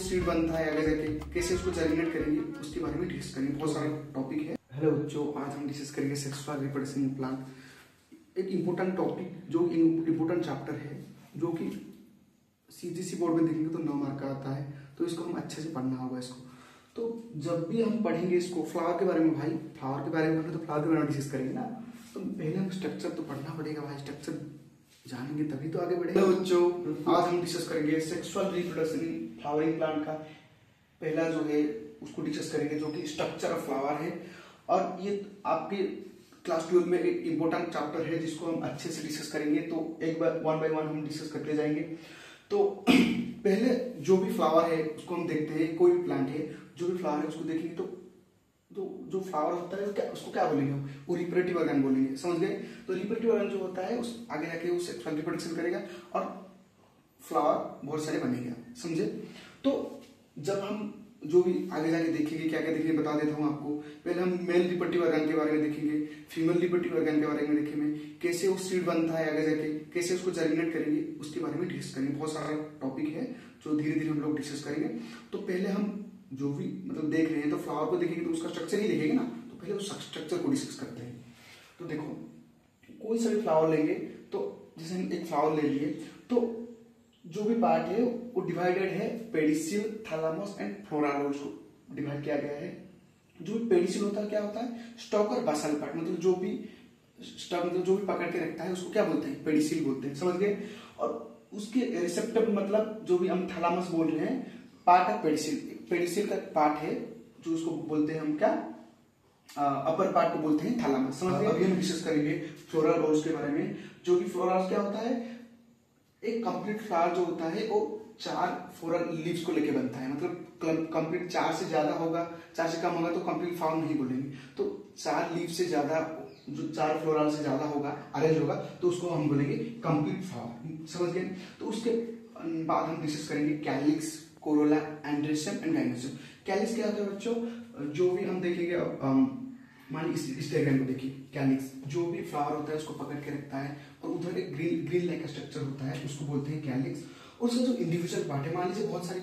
Seed बनता है आगे जाके, कैसे उसको जर्मिनेट करेंगे, उसके बारे में डिस्कस करेंगे। बहुत सारा टॉपिक है। हेलो बच्चों, आज हम डिस्कस करेंगे सेक्सुअल रिप्रोडक्शन इन प्लांट। एक इम्पोर्टेंट टॉपिक, जो इम्पोर्टेंट चैप्टर है, जो कि सीजीसी बोर्ड में देखेंगे तो 9 मार्क का आता है, तो इसको हम अच्छे से पढ़ना होगा इसको। तो जब भी हम पढ़ेंगे इसको, फ्लावर के बारे में, भाई फ्लावर के बारे में पढ़ेंगे तो फ्लावर के बारे में डिस्कस करेंगे ना, तो पहले हम स्ट्रक्चर तो पढ़ना पड़ेगा भाई। स्ट्रक्चर जानेंगे तभी तो आगे बढ़ेंगे। हेलो बच्चों, आज हम डिस्कस करेंगे sexual reproduction in flowering plant का। पहला जो है उसको डिस्कस करेंगे, जो कि स्ट्रक्चर ऑफ फ्लावर है, और ये आपके क्लास 12 में एक इम्पोर्टेंट चैप्टर है जिसको हम अच्छे से डिस्कस करेंगे। तो एक बार 1 बाय 1 हम डिस्कस करते जाएंगे। तो पहले जो भी फ्लावर है उसको हम देखते हैं। कोई भी प्लांट है, जो भी फ्लावर है उसको देखेंगे तो जो फ्लावर होता है उसको क्या बोलेंगे, वो रिप्रोडक्टिव ऑर्गन बोलेंगे, समझ गए। तो रिप्रोडक्टिव ऑर्गन जो होता है उस आगे जाके वो सेक्सुअल रिप्रोडक्शन करेगा और फ्लावर बहुत सारे बनेगा, समझे। तो जब हम जो भी आगे जाके देखेंगे, क्या क्या देखेंगे बता देता हूँ आपको। पहले हम मेल रिप्रोडक्टिव ऑर्गन के बारे में देखेंगे, फीमेल रिप्रोडक्टिव ऑर्गन के बारे में देखेंगे, कैसे वो सीड बनता है आगे जाके, कैसे उसको जर्मिनेट करेंगे, उसके बारे में डिस्कस करेंगे। बहुत सारा टॉपिक है जो धीरे धीरे हम लोग डिस्कस करेंगे। तो पहले हम जो भी मतलब देख रहे हैं, तो फ्लावर को देखेंगे तो उसका स्ट्रक्चर ही देखेंगे ना, तो पहले उस स्ट्रक्चर को डिस्कस करते हैं। तो देखो, कोई सा भी फ्लावर लेंगे, तो जैसे हम एक फ्लावर ले लिए, तो जो भी पार्ट है वो डिवाइडेड है pedicel, thalamus and floral whorls को डिवाइड किया गया है। जो भी पेडिसिल होता है क्या होता है, स्टॉक और बासल पार्ट, मतलब जो भी स्टॉक, मतलब जो भी पकड़ के रखता है उसको क्या बोलते हैं, पेडिसिल बोलते हैं, समझ गए। और उसके रिसेप्टर मतलब जो भी हम थैलामस बोल रहे हैं, पार्ट ऑफ पेडिसिल, पेडिसिल का पार्ट है जो उसको बोलते हैं हम क्या, अपर पार्ट को बोलते हैं थैलामस, समझ गए। अभी हम डिस्कस करेंगे फ्लोरल रोल्स के बारे में। जो कि फ्लोरल क्या होता है, एक कंप्लीट फ्लावर जो होता है वो 4 फ्लोरल लीव्स को लेके बनता है। मतलब कंप्लीट 4 से ज्यादा होगा, 4 से कम होगा तो कंप्लीट फ्लावर नहीं बोलेंगे। तो 4 लीव से ज्यादा, जो 4 फ्लोरल से ज्यादा होगा, अरेंज होगा, तो उसको हम बोलेंगे कंप्लीट फ्लावर, समझ गए। तो उसके बाद हम डिस्कस करेंगे calyx, corolla, androecium and gynoecium. Calyx क्या होता है बच्चों, जो भी हम देखेंगे, मान इस डायग्राम को देखिए, कैलिक्स जो भी फ्लावर होता है उसको पकड़ के रखता है, और उधर एक ग्रीन लाइक का स्ट्रक्चर होता है, उसको बोलते हैं कैलिक्स। और उसका जो इंडिविजुअल पार्ट है, मान लीजिए बहुत सारे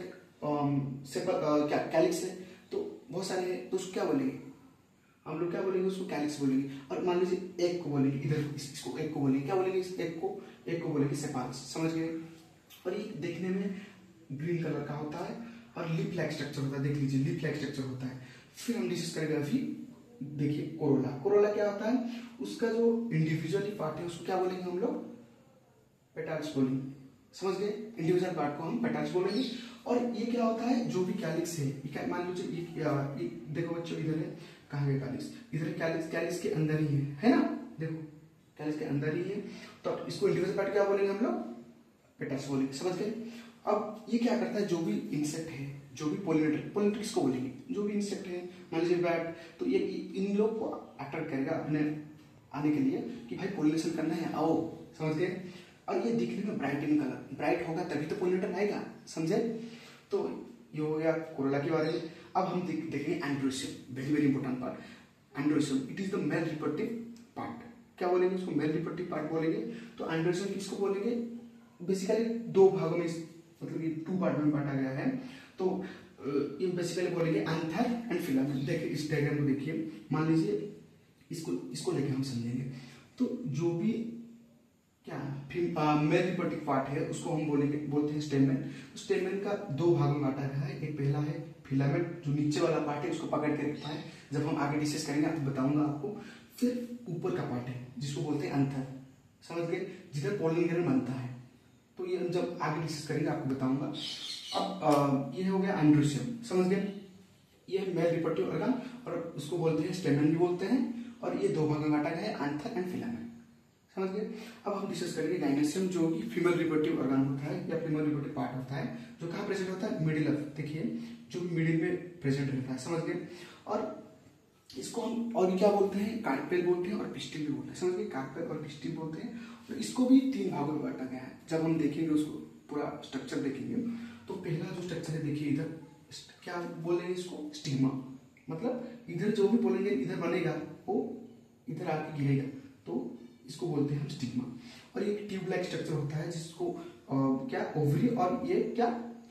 कैलिक्स है, तो बहुत सारे हैं, तो उसको क्या बोलेंगे, हम लोग क्या बोलेंगे, उसको कैलिक्स बोलेंगे। और मान लीजिए एक को बोलेंगे, इधर इसको एक को बोलेंगे, क्या बोलेंगे, इस एक को बोलेंगे सेपाल्स, समझ गए। और ये देखने में ग्रीन कलर का होता है और लिप लाइक स्ट्रक्चर होता है, देख लीजिए लिप लाइक स्ट्रक्चर होता है। फिर हम डिस्कस करेंगे अभी, देखिए कोरोला। कोरोला क्या होता है, उसका जो इंडिविजुअली पार्ट है उसको क्या बोलेंगे हम लोग, पेटल्स बोलेंगे, समझ गए। इंडिविजुअल पार्ट को हम पेटल्स बोलेंगे। और ये क्या होता है, जो भी कैलिक्स है, ये मान लीजिए ये देखो बच्चों, इधर है, कहाँ है कैलिक्स, इधर है कैलिक्स, कैलिक्स के अंदर ही है ना, देखो कैलिक्स के अंदर ही है। तो इसको इंडिविजुअल पार्ट क्या बोलेंगे हम लोग, पेटल्स बोलेंगे, समझ गए। अब ये क्या करता है, जो भी इंसेक्ट है, जो भी पोलिनेटर किसको बोलेंगे, जो भी इंसेक्ट है, मान लीजिए बैट, तो ये इन लोग को अट्रैक्ट करेगा अपने आने के लिए कि भाई पोलिनेशन करना है, आओ, समझ गए। और ये दिखने में ब्राइट इन कलर, ब्राइट होगा तभी तो पोलिनेटर आएगा, समझे। तो ये हो गया कोरोला के बारे में। अब हम देखेंगे androecium, very very important part. Androecium it is the male reproductive part, क्या बोलेंगे उसको, मेल रिप्रोडक्टिव पार्ट बोलेंगे। तो एंड्रोसियम किसको बोलेंगे, बेसिकली 2 भागों में, मतलब ये 2 पार्ट में बांटा गया है। तो ये बेसिकली बोलेंगे एंथर एंड फिलामेंट। देखिए इस डायग्राम को देखिए, मान लीजिए इसको लेके हम समझेंगे। तो जो भी क्या मेल रिप्रोडक्टिव पार्ट है उसको हम बोलते हैं स्टेमेन। स्टेमेन का 2 भागों में बांटा गया है। एक पहला है फिलामेंट, जो नीचे वाला पार्ट है उसको पकड़ के रखता है, जब हम आगे डिस्कस करेंगे आपको बताऊंगा आपको। फिर ऊपर का पार्ट है जिसको बोलते हैं एंथर, समझ गए, जिधर पोलन ग्रेन बनता है। तो ये जब आगे डिस्कस करेंगे आपको बताऊंगा। अब ये हो गया एंड्रोसियम, समझ गए, ये मेल रिप्रोडक्टिव ऑर्गन, और उसको बोलते हैं स्टेमेन भी बोलते हैं। और ये 2 भागों में बांटा गया है, एंथर एंड फिलामेंट, समझ गए। अब हम डिस्कस करेंगे गाइनोसियम, जो कि फीमेल रिप्रोडक्टिव ऑर्गन होता है या फीमेल रिप्रोडक्टिव पार्ट होता है, जो कहाँ प्रेजेंट होता है, मिडिल ऑफ, देखिए जो मिडिल में प्रेजेंट रहता है, समझ गए। और इसको हम और क्या बोलते हैं, कार्पेल बोलते हैं और पिस्टिल भी बोलते हैं, समझ गए, कार्पेल और पिस्टिल बोलते हैं। और इसको भी 3 भागों में बांटा गया है। जब हम देखेंगे उसको पूरा स्ट्रक्चर देखेंगे, तो पहला जो स्ट्रक्चर है देखिए, इधर क्या बोलेंगे इसको, स्टिग्मा, मतलब इधर जो भी बोलेंगे इधर बनेगा वो इधर आके गिरेगा, तो इसको बोलते हैं हम स्टिग्मा। और ये ट्यूब लाइक स्ट्रक्चर होता है जिसको क्या ओवरी और ये क्या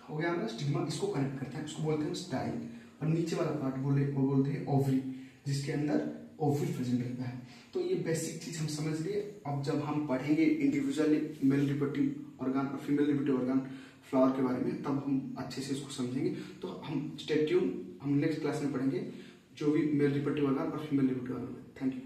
हो गया हमारा स्टिग्मा, इसको कनेक्ट करता है, इसको बोलते हैं स्टाइल। और नीचे वाला पार्ट वो बोलते हैं ओवरी, जिसके अंदर ओवरी प्रेजेंट रहता है। तो ये बेसिक चीज हम समझ लिए। अब जब हम पढ़ेंगे इंडिविजुअली मेल रिप्रोडक्टिव ऑर्गन और फीमेल रिप्रोडक्टिव ऑर्गन फ्लावर के बारे में, तब हम अच्छे से इसको समझेंगे। तो हम स्टे ट्यून, हम नेक्स्ट क्लास में पढ़ेंगे जो भी मेल रिप्रोडक्टिव ऑर्गन और female reproductive organ. Thank you.